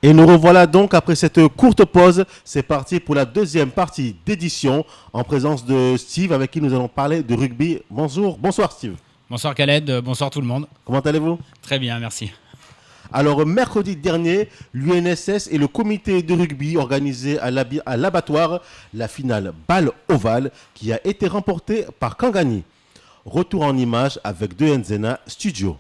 Et nous revoilà donc après cette courte pause. C'est parti pour la deuxième partie d'édition en présence de Steve avec qui nous allons parler de rugby. Bonsoir Steve. Bonsoir Khaled, bonsoir tout le monde. Comment allez-vous ? Très bien, merci. Alors mercredi dernier, l'UNSS et le comité de rugby organisé à l'abattoir la finale balle ovale qui a été remportée par Kangani. Retour en images avec De Enzena Studio.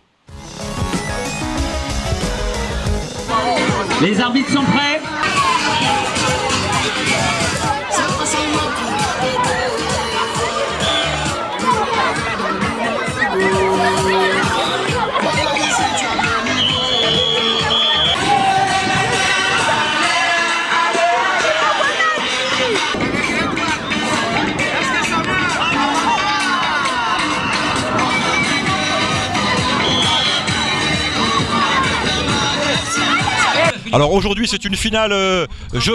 Les arbitres sont prêts. Alors aujourd'hui c'est une finale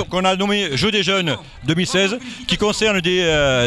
qu'on a nommée Jeux des Jeunes 2016 qui concerne des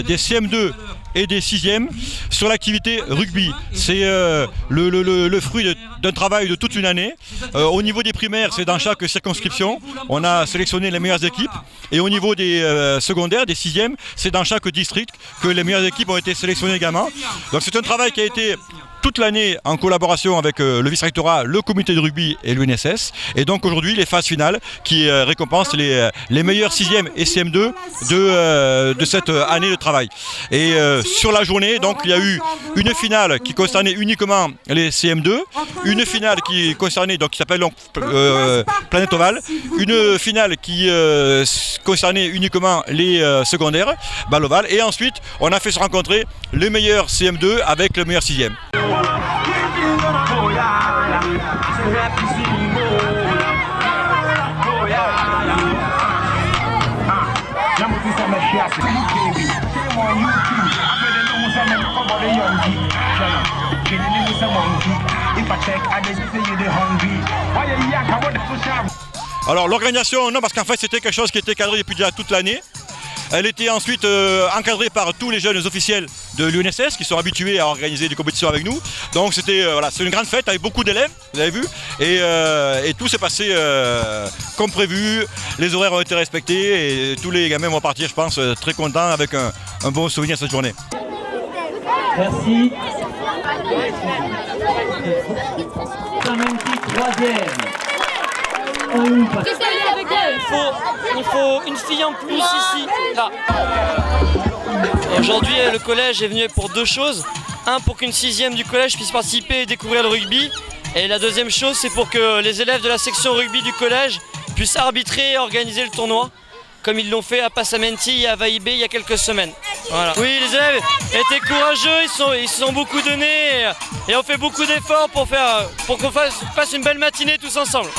CM2 et des 6e sur l'activité rugby. C'est le fruit d'un travail de toute une année. Au niveau des primaires, c'est dans chaque circonscription. On a sélectionné les meilleures équipes. Et au niveau des secondaires, des 6e, c'est dans chaque district que les meilleures équipes ont été sélectionnées également. Donc c'est un travail qui a été toute l'année en collaboration avec le vice-rectorat, le comité de rugby et l'UNSS. Et donc aujourd'hui, les phases finales qui récompensent les meilleurs 6e et CM2 de cette année de travail. Et sur la journée, donc, il y a eu une finale qui concernait uniquement les CM2, une finale qui concernait, donc, qui s'appelle donc, Planète Ovale, une finale qui concernait uniquement les secondaires, balle ovale, et ensuite on a fait se rencontrer les meilleurs CM2 avec le meilleur 6e. Alors l'organisation, non, parce qu'en fait c'était quelque chose qui était cadré depuis déjà toute l'année. Elle était ensuite encadrée par tous les jeunes officiels de l'UNSS qui sont habitués à organiser des compétitions avec nous. Donc c'était c'est une grande fête avec beaucoup d'élèves, vous avez vu, et tout s'est passé comme prévu. Les horaires ont été respectés et tous les gamins vont partir, je pense, très contents avec un bon souvenir de cette journée. Merci. Troisième. Il faut une fille en plus ici, là. Aujourd'hui, le collège est venu pour deux choses. Un, pour qu'une 6e du collège puisse participer et découvrir le rugby. Et la deuxième chose, c'est pour que les élèves de la section rugby du collège puissent arbitrer et organiser le tournoi, comme ils l'ont fait à Passamenti et à Vaïbé il y a quelques semaines. Voilà. Oui, les élèves étaient courageux, ils se sont beaucoup donnés et ont fait beaucoup d'efforts pour qu'on fasse une belle matinée tous ensemble.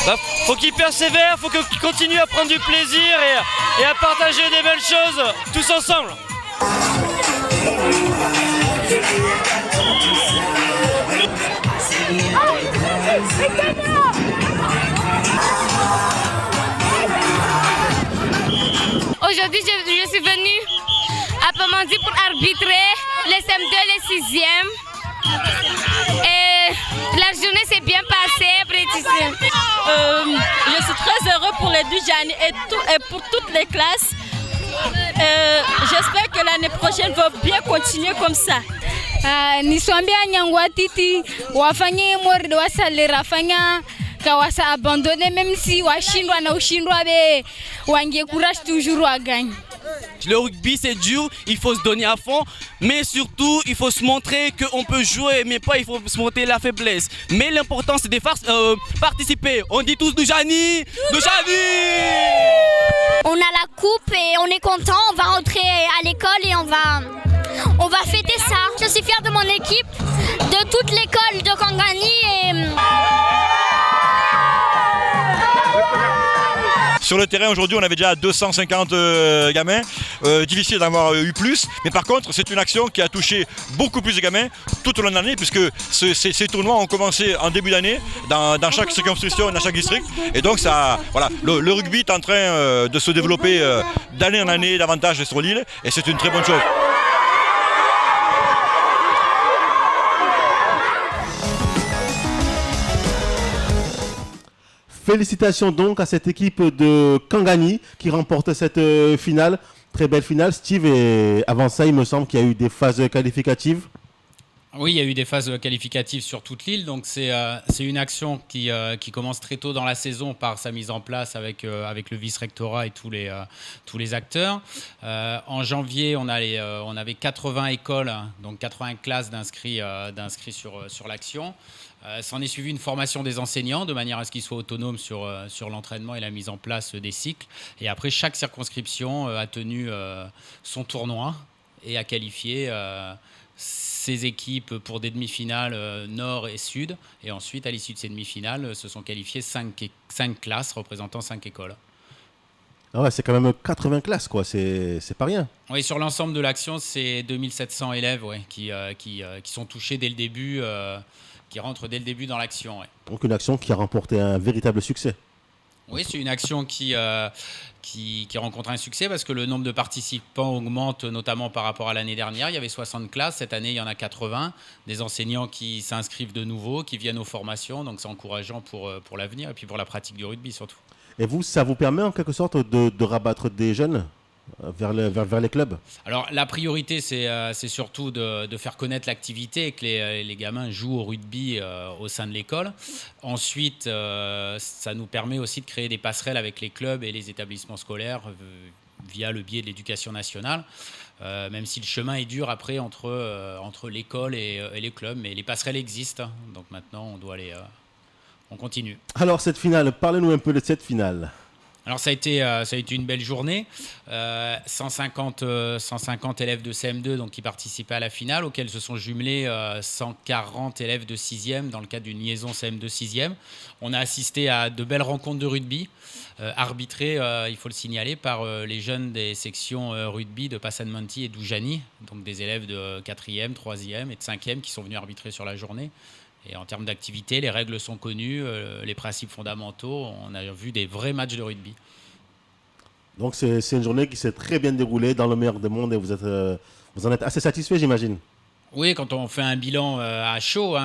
Faut qu'ils persévèrent, faut qu'ils continuent à prendre du plaisir et à partager des belles choses tous ensemble. Aujourd'hui, je suis venue à Pamandzi pour arbitrer les CM2 et les 6e. Et la journée s'est bien passée. Je suis très heureux pour les Dujani et pour toutes les classes. J'espère que l'année prochaine va bien continuer comme ça. Niswambia nyangwatiti wafanye mori wasalera fanya kawasa abandonner même si washindwa na ushindwa be wange courage toujours wagagne. Le rugby c'est dur, il faut se donner à fond, mais surtout il faut se montrer qu'on peut jouer, mais pas il faut se montrer la faiblesse. Mais l'important c'est de faire participer. On dit tous Dujani, Dujani. On a la coupe et on est content, on va rentrer à l'école et on va fêter ça. Je suis fière de mon équipe, de toute l'école de Kangani et... Sur le terrain aujourd'hui on avait déjà 250 gamins, difficile d'en avoir eu plus, mais par contre c'est une action qui a touché beaucoup plus de gamins tout au long de l'année puisque ces tournois ont commencé en début d'année dans chaque circonscription, dans chaque district, et donc ça, voilà, le rugby est en train de se développer d'année en année davantage sur l'île et c'est une très bonne chose. Félicitations donc à cette équipe de Kangani qui remporte cette finale. Très belle finale, Steve. Et avant ça, il me semble qu'il y a eu des phases qualificatives. Oui, il y a eu des phases qualificatives sur toute l'île. Donc c'est une action qui commence très tôt dans la saison par sa mise en place avec le vice-rectorat et tous les acteurs. En janvier, on avait 80 écoles, donc 80 classes d'inscrits sur l'action. S'en est suivi une formation des enseignants de manière à ce qu'ils soient autonomes sur l'entraînement et la mise en place des cycles. Et après, chaque circonscription a tenu son tournoi et a qualifié ces équipes pour des demi-finales nord et sud. Et ensuite, à l'issue de ces demi-finales, se sont qualifiées 5 classes représentant 5 écoles. Ah ouais, c'est quand même 80 classes, quoi. C'est pas rien. Oui, sur l'ensemble de l'action, c'est 2700 élèves qui sont touchés dès le début, qui rentrent dès le début dans l'action. Ouais. Donc une action qui a remporté un véritable succès. Oui, c'est une action qui rencontre un succès parce que le nombre de participants augmente, notamment par rapport à l'année dernière. Il y avait 60 classes, cette année il y en a 80. Des enseignants qui s'inscrivent de nouveau, qui viennent aux formations, donc c'est encourageant pour l'avenir et puis pour la pratique du rugby surtout. Et vous, ça vous permet en quelque sorte de rabattre des jeunes vers les clubs? Alors la priorité c'est surtout de faire connaître l'activité et que les gamins jouent au rugby au sein de l'école. Ensuite ça nous permet aussi de créer des passerelles avec les clubs et les établissements scolaires via le biais de l'éducation nationale, même si le chemin est dur après entre l'école et les clubs, mais les passerelles existent, donc maintenant on continue. Alors cette finale, parlez-nous un peu de cette finale. Alors ça a été une belle journée, 150 élèves de CM2 donc, qui participaient à la finale, auxquels se sont jumelés 140 élèves de 6e dans le cadre d'une liaison CM2-6e. On a assisté à de belles rencontres de rugby, arbitrées, il faut le signaler, par les jeunes des sections rugby de Passanmanti et d'Oujani, donc des élèves de 4e, 3e et de 5e qui sont venus arbitrer sur la journée. Et en termes d'activité, les règles sont connues, les principes fondamentaux. On a vu des vrais matchs de rugby. Donc c'est une journée qui s'est très bien déroulée dans le meilleur des mondes et vous en êtes assez satisfait, j'imagine. Oui, quand on fait un bilan à chaud,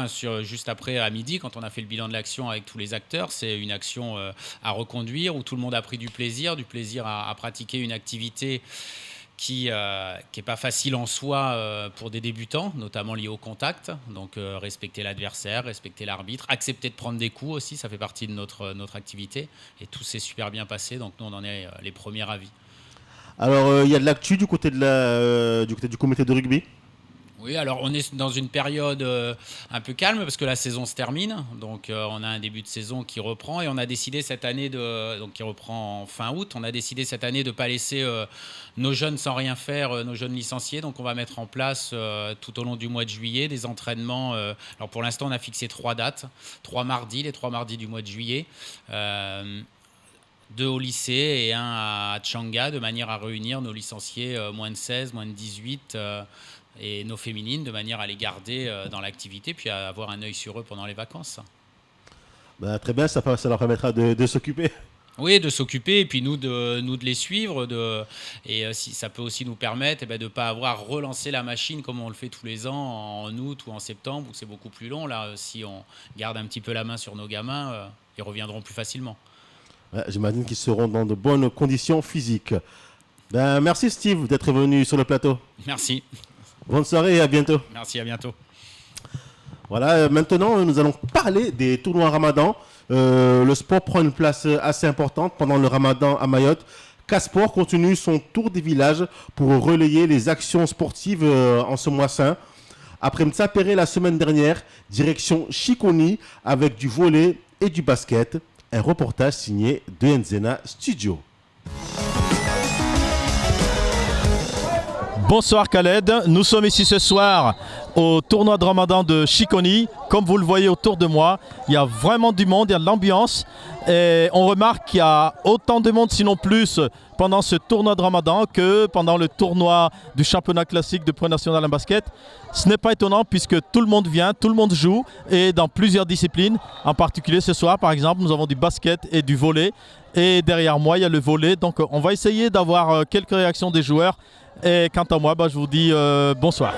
juste après à midi, quand on a fait le bilan de l'action avec tous les acteurs, c'est une action à reconduire où tout le monde a pris du plaisir à pratiquer une activité qui est pas facile en soi pour des débutants, notamment liés au contact. Donc respecter l'adversaire, respecter l'arbitre, accepter de prendre des coups aussi, ça fait partie de notre activité. Et tout s'est super bien passé, donc nous on en est les premiers ravis. Alors il y a de l'actu du côté du comité de rugby. Oui, alors on est dans une période un peu calme parce que la saison se termine, donc on a un début de saison qui reprend et on a décidé cette année donc qui reprend en fin août, on a décidé cette année de ne pas laisser nos jeunes sans rien faire, nos jeunes licenciés, donc on va mettre en place tout au long du mois de juillet des entraînements. Alors pour l'instant on a fixé 3 dates, les 3 mardis du mois de juillet. 2 au lycée et 1 à Tchanga, de manière à réunir nos licenciés moins de 16, moins de 18 et nos féminines, de manière à les garder dans l'activité, puis à avoir un œil sur eux pendant les vacances. Bah, très bien, ça leur permettra de s'occuper. Oui, de s'occuper, et puis nous de les suivre, et si, ça peut aussi nous permettre de ne pas avoir relancé la machine comme on le fait tous les ans en août ou en septembre, où c'est beaucoup plus long. Là, si on garde un petit peu la main sur nos gamins, ils reviendront plus facilement. Ouais, j'imagine qu'ils seront dans de bonnes conditions physiques. Ben, merci Steve d'être venu sur le plateau. Merci. Bonne soirée et à bientôt. Merci, à bientôt. Voilà, maintenant nous allons parler des tournois Ramadan. Le sport prend une place assez importante pendant le Ramadan à Mayotte. Casport continue son tour des villages pour relayer les actions sportives en ce mois saint. Après Mtsapéré la semaine dernière, direction Chiconi avec du volley et du basket. Un reportage signé de Nzena Studio. Bonsoir Khaled, nous sommes ici ce soir au tournoi de Ramadan de Chiconi. Comme vous le voyez autour de moi, il y a vraiment du monde, il y a de l'ambiance. Et on remarque qu'il y a autant de monde, sinon plus, pendant ce tournoi de Ramadan que pendant le tournoi du championnat classique de Pro National en basket. Ce n'est pas étonnant puisque tout le monde vient, tout le monde joue et dans plusieurs disciplines. En particulier ce soir, par exemple, nous avons du basket et du volley. Et derrière moi, il y a le volley. Donc on va essayer d'avoir quelques réactions des joueurs. Et quant à moi, je vous dis bonsoir.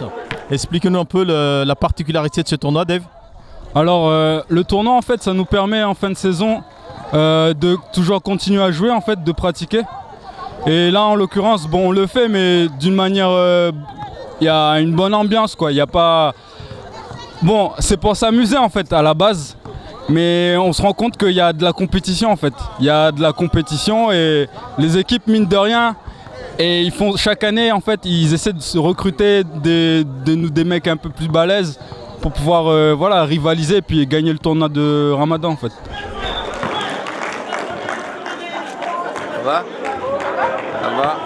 mars. Explique-nous un peu la particularité de ce tournoi, Dave. Alors le tournoi en fait ça nous permet en fin de saison de toujours continuer à jouer en fait, de pratiquer. Et là en l'occurrence bon on le fait mais d'une manière il y a une bonne ambiance quoi, il y a pas bon c'est pour s'amuser en fait à la base. Mais on se rend compte qu'il y a de la compétition en fait. Il y a de la compétition et les équipes mine de rien et ils font chaque année en fait ils essaient de se recruter des mecs un peu plus balèzes pour pouvoir voilà, rivaliser et puis gagner le tournoi de Ramadan en fait. Ça va? Ça va?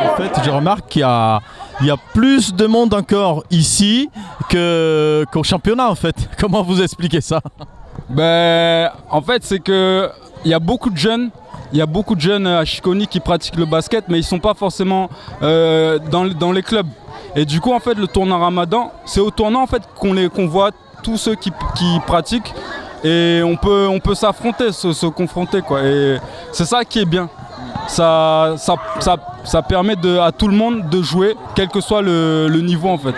En fait, je remarque qu'il y a plus de monde encore ici qu'au championnat en fait. Comment vous expliquez ça? Ben, en fait, c'est que il y a beaucoup de jeunes. Il y a beaucoup de jeunes à Chiconi qui pratiquent le basket, mais ils ne sont pas forcément dans les clubs. Et du coup, en fait, le tournoi Ramadan, c'est au tournoi en fait, qu'on voit tous ceux qui pratiquent et on peut s'affronter, se confronter, quoi. Et c'est ça qui est bien. Ça permet à tout le monde de jouer, quel que soit le niveau, en fait.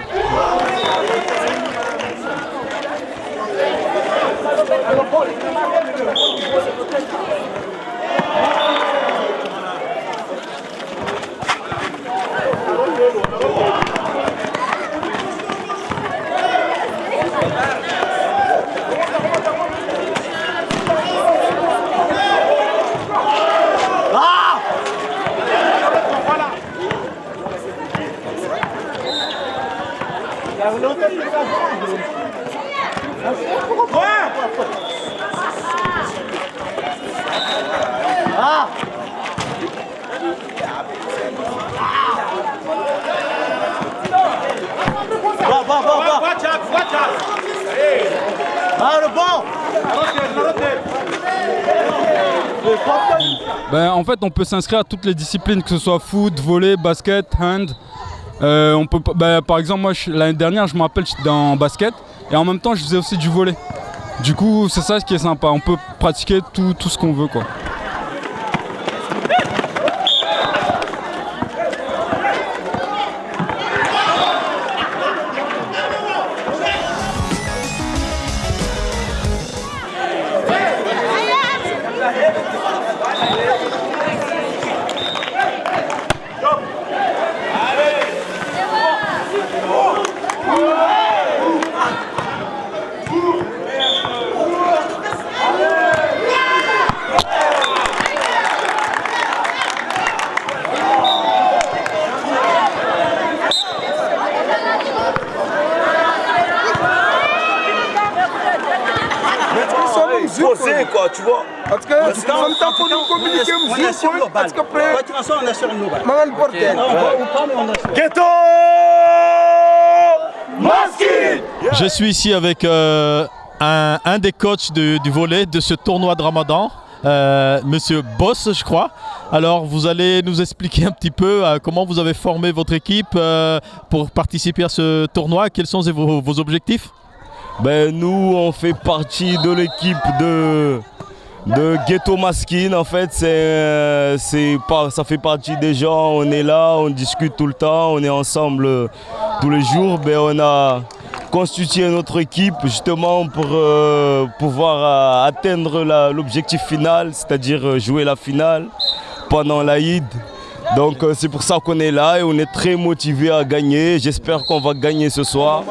Ben, en fait, on peut s'inscrire à toutes les disciplines, que ce soit foot, volley, basket, hand. Par exemple, moi, l'année dernière, je me rappelle, j'étais en basket et en même temps, je faisais aussi du volley. Du coup, c'est ça qui est sympa. On peut pratiquer tout ce qu'on veut, quoi. Posé, quoi. quoi, tu vois. Parce que c'est un temps pour nous communiquer aussi. Parce que après, on assure global. Maman Portel. Ghetto Maskin. Je suis ici avec un des coachs du volley de ce tournoi de Ramadan, Monsieur Boss, je crois. Alors, vous allez nous expliquer un petit peu comment vous avez formé votre équipe pour participer à ce tournoi. Quels sont vos objectifs? Ben, nous, on fait partie de l'équipe de Ghetto Maskin. En fait, ça fait partie des gens. On est là, on discute tout le temps, on est ensemble tous les jours. Ben, on a constitué notre équipe justement pour pouvoir atteindre l'objectif final, c'est-à-dire jouer la finale pendant l'Aïd. Donc c'est pour ça qu'on est là et on est très motivé à gagner. J'espère qu'on va gagner ce soir.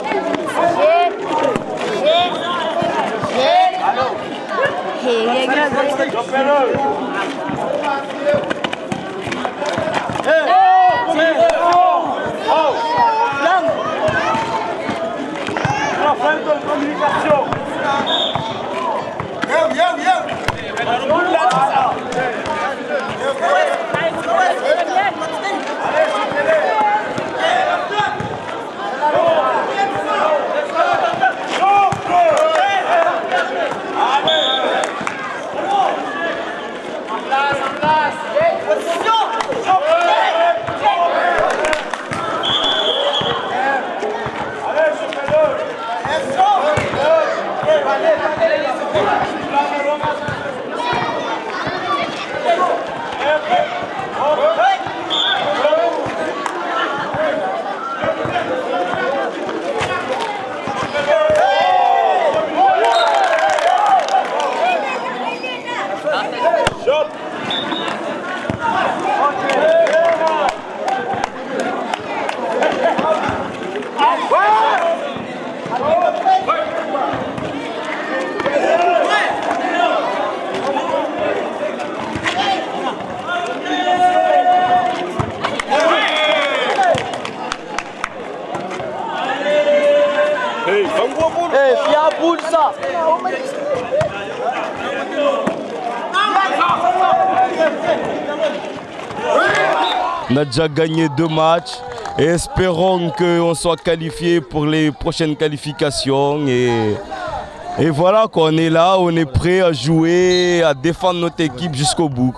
On a déjà gagné 2 matchs et espérons qu'on soit qualifié pour les prochaines qualifications. Et voilà, on est là, on est prêt à jouer, à défendre notre équipe jusqu'au bout.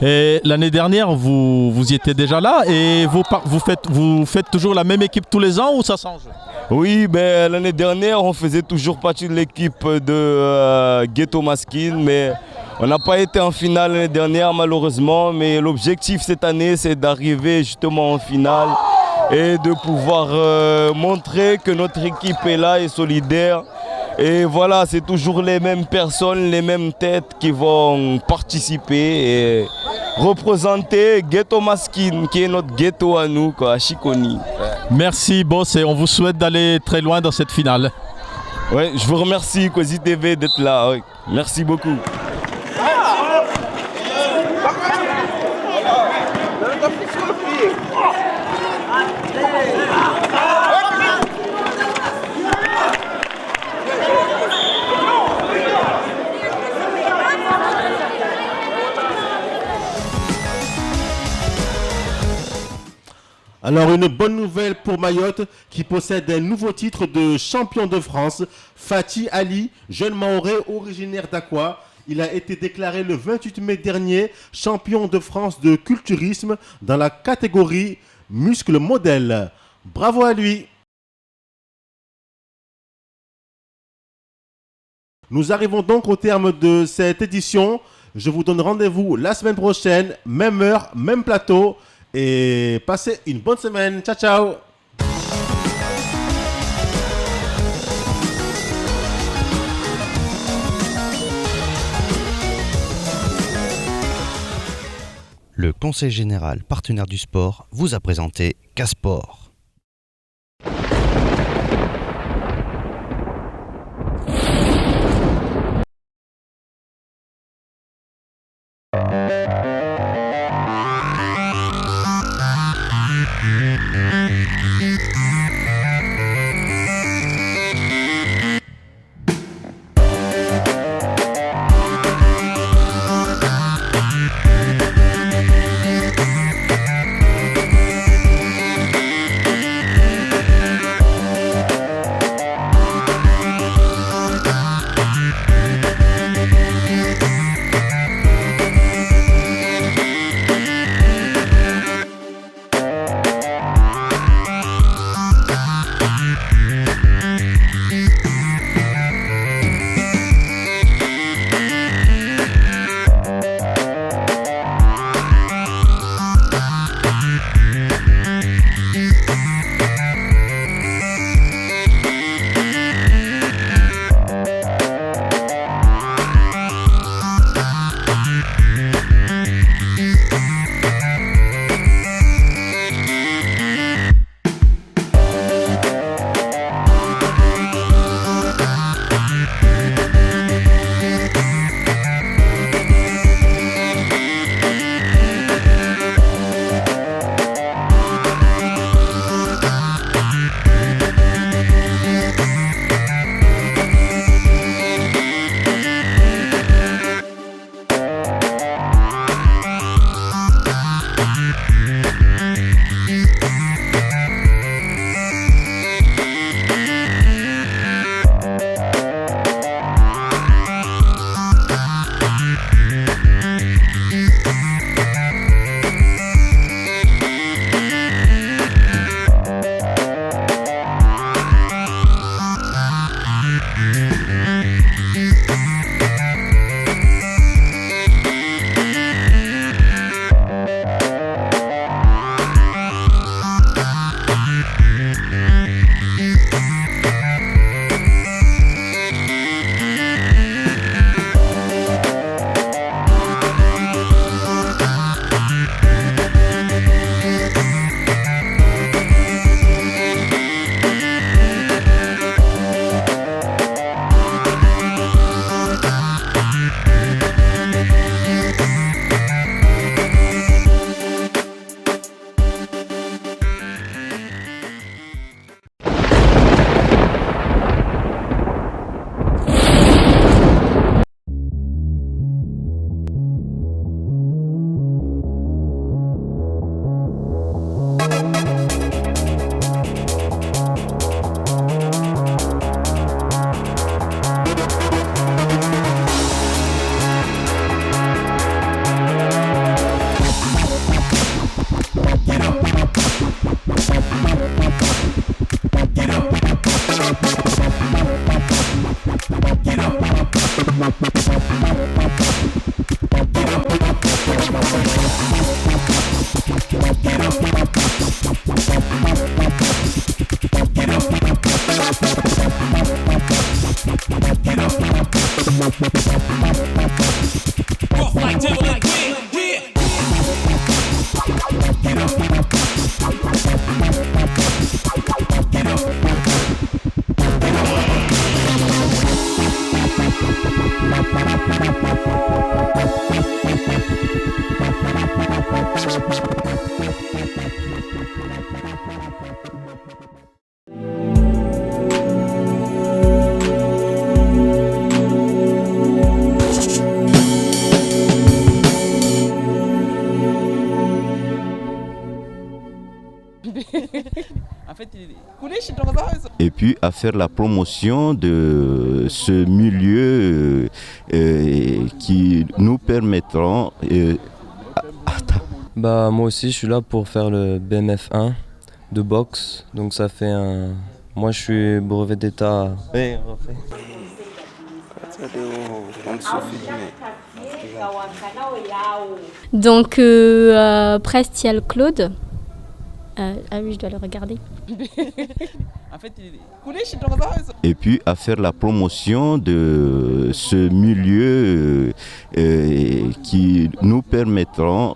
Et l'année dernière, vous y étiez déjà là et vous faites toujours la même équipe tous les ans ou ça change? Oui, ben, l'année dernière, on faisait toujours partie de l'équipe de Ghetto Maskin, mais on n'a pas été en finale l'année dernière malheureusement. Mais l'objectif cette année, c'est d'arriver justement en finale et de pouvoir montrer que notre équipe est là et solidaire. Et voilà, c'est toujours les mêmes personnes, les mêmes têtes qui vont participer et représenter Ghetto Maskin, qui est notre ghetto à nous, quoi, à Chiconi. Merci Boss et on vous souhaite d'aller très loin dans cette finale. Ouais, je vous remercie Kwezi TV d'être là. Ouais. Merci beaucoup. Alors une bonne nouvelle pour Mayotte qui possède un nouveau titre de champion de France. Fatih Ali, jeune Mahorais originaire d'Aqua. Il a été déclaré le 28 mai dernier champion de France de culturisme dans la catégorie muscle modèle. Bravo à lui. Nous arrivons donc au terme de cette édition. Je vous donne rendez-vous la semaine prochaine, même heure, même plateau. Et passez une bonne semaine. Ciao, ciao. Le Conseil général partenaire du sport vous a présenté Casport. like Timberlake. Get up. Get up. Et puis à faire la promotion de ce milieu qui nous permettront... Bah moi aussi je suis là pour faire le BMF 1 de boxe, donc ça fait un... Moi je suis brevet d'état. Donc Prestial Claude. Ah oui, je dois le regarder. Et puis à faire la promotion de ce milieu qui nous permettront